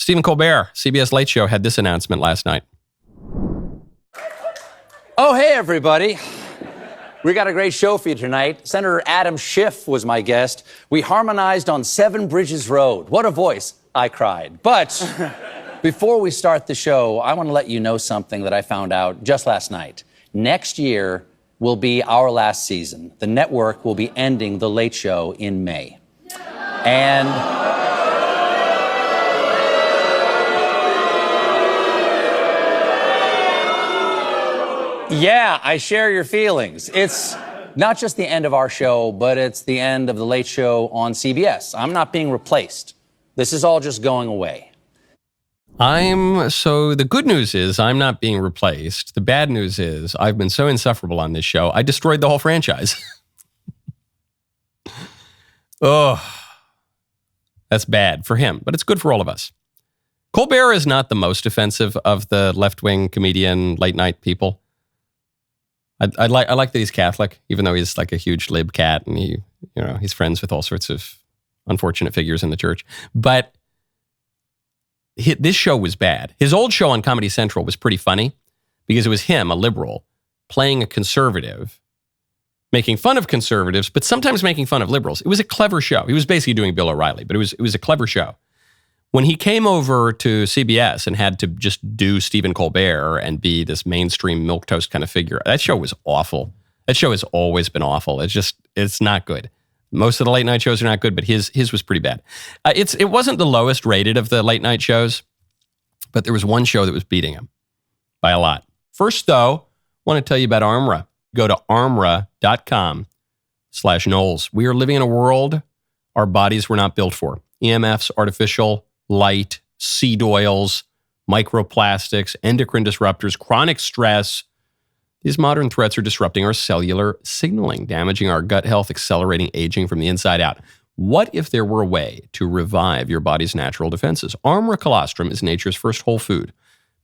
Stephen Colbert, CBS Late Show, had this announcement last night. Oh, hey, everybody. We got a great show for you tonight. Senator Adam Schiff was my guest. We harmonized on 7 Bridges Road. What a voice. I cried. But before we start the show, I want to let you know something that I found out just last night. Next year will be our last season. The network will be ending The Late Show in May. And yeah, I share your feelings. It's not just the end of our show, but it's the end of The Late Show on CBS. I'm not being replaced. This is all just going away. So the good news is I'm not being replaced. The bad news is I've been so insufferable on this show, I destroyed the whole franchise. Oh, that's bad for him, but it's good for all of us. Colbert is not the most offensive of the left-wing comedian late night people. I like that he's Catholic, even though he's like a huge lib cat and he's friends with all sorts of unfortunate figures in the church. But this show was bad. His old show on Comedy Central was pretty funny because it was him, a liberal, playing a conservative, making fun of conservatives, but sometimes making fun of liberals. It was a clever show. He was basically doing Bill O'Reilly, but it was a clever show. When he came over to CBS and had to just do Stephen Colbert and be this mainstream milquetoast kind of figure, that show was awful. That show has always been awful. It's not good. Most of the late night shows are not good, but his was pretty bad. It wasn't the lowest rated of the late night shows, but there was one show that was beating him by a lot. First, though, I want to tell you about Armra. Go to armra.com/Knowles. We are living in a world our bodies were not built for. EMFs, artificial light, seed oils, microplastics, endocrine disruptors, chronic stress. These modern threats are disrupting our cellular signaling, damaging our gut health, accelerating aging from the inside out. What if there were a way to revive your body's natural defenses? Armra colostrum is nature's first whole food,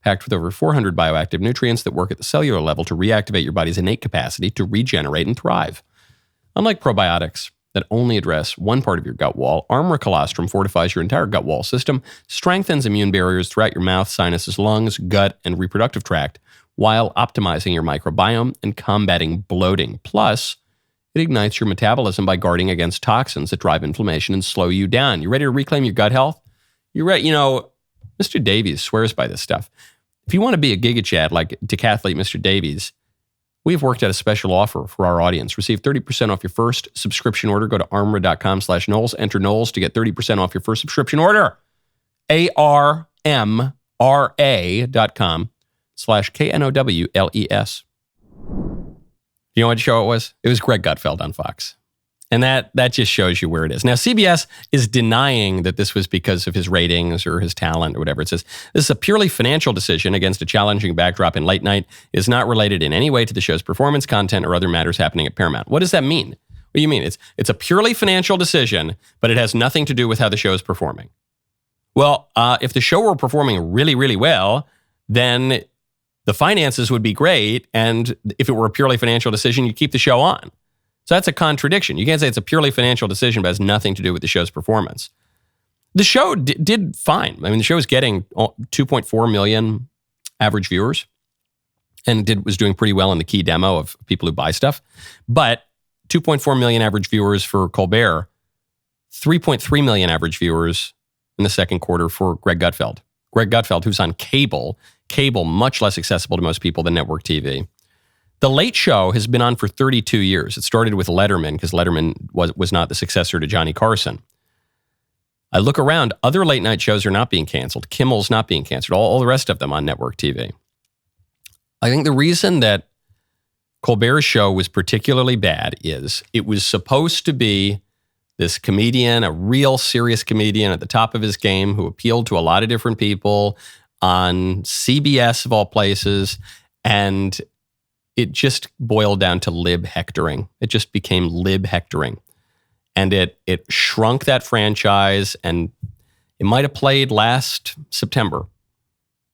packed with over 400 bioactive nutrients that work at the cellular level to reactivate your body's innate capacity to regenerate and thrive. Unlike probiotics that only address one part of your gut wall, Armra colostrum fortifies your entire gut wall system, strengthens immune barriers throughout your mouth, sinuses, lungs, gut, and reproductive tract, while optimizing your microbiome and combating bloating. Plus, it ignites your metabolism by guarding against toxins that drive inflammation and slow you down. You ready to reclaim your gut health? You're ready. Mr. Davies swears by this stuff. If you want to be a gigachad like decathlete Mr. Davies, we've worked out a special offer for our audience. Receive 30% off your first subscription order. Go to armra.com/Knowles. Enter Knowles to get 30% off your first subscription order. armra.com/KNOWLES. Do you know what show it was? It was Greg Gutfeld on Fox. And that just shows you where it is. Now, CBS is denying that this was because of his ratings or his talent or whatever. It says, this is a purely financial decision against a challenging backdrop in late night. It is not related in any way to the show's performance, content, or other matters happening at Paramount. What does that mean? What do you mean? It's a purely financial decision, but it has nothing to do with how the show is performing. Well, if the show were performing really, really well, then the finances would be great. And if it were a purely financial decision, you'd keep the show on. So that's a contradiction. You can't say it's a purely financial decision, but it has nothing to do with the show's performance. The show did fine. I mean, the show was getting 2.4 million average viewers and was doing pretty well in the key demo of people who buy stuff. But 2.4 million average viewers for Colbert, 3.3 million average viewers in the second quarter for Greg Gutfeld. Greg Gutfeld, who's on cable, much less accessible to most people than network TV. The Late Show has been on for 32 years. It started with Letterman because Letterman was not the successor to Johnny Carson. I look around, other late night shows are not being canceled. Kimmel's not being canceled. All the rest of them on network TV. I think the reason that Colbert's show was particularly bad is it was supposed to be this comedian, a real serious comedian at the top of his game who appealed to a lot of different people on CBS of all places, and it just boiled down to lib hectoring. It just became lib hectoring. And it shrunk that franchise, and it might have played last September.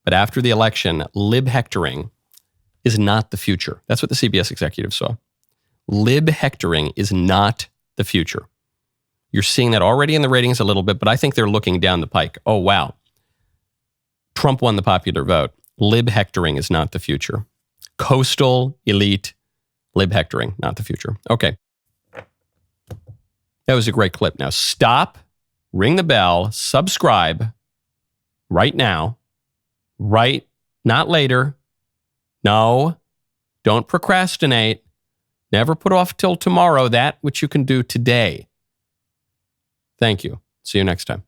But after the election, lib hectoring is not the future. That's what the CBS executives saw. Lib hectoring is not the future. You're seeing that already in the ratings a little bit, but I think they're looking down the pike. Oh, wow. Trump won the popular vote. Lib hectoring is not the future. Coastal, elite, lib hectoring, not the future. Okay. That was a great clip. Now stop, ring the bell, subscribe right now. Right, not later. No, don't procrastinate. Never put off till tomorrow that which you can do today. Thank you. See you next time.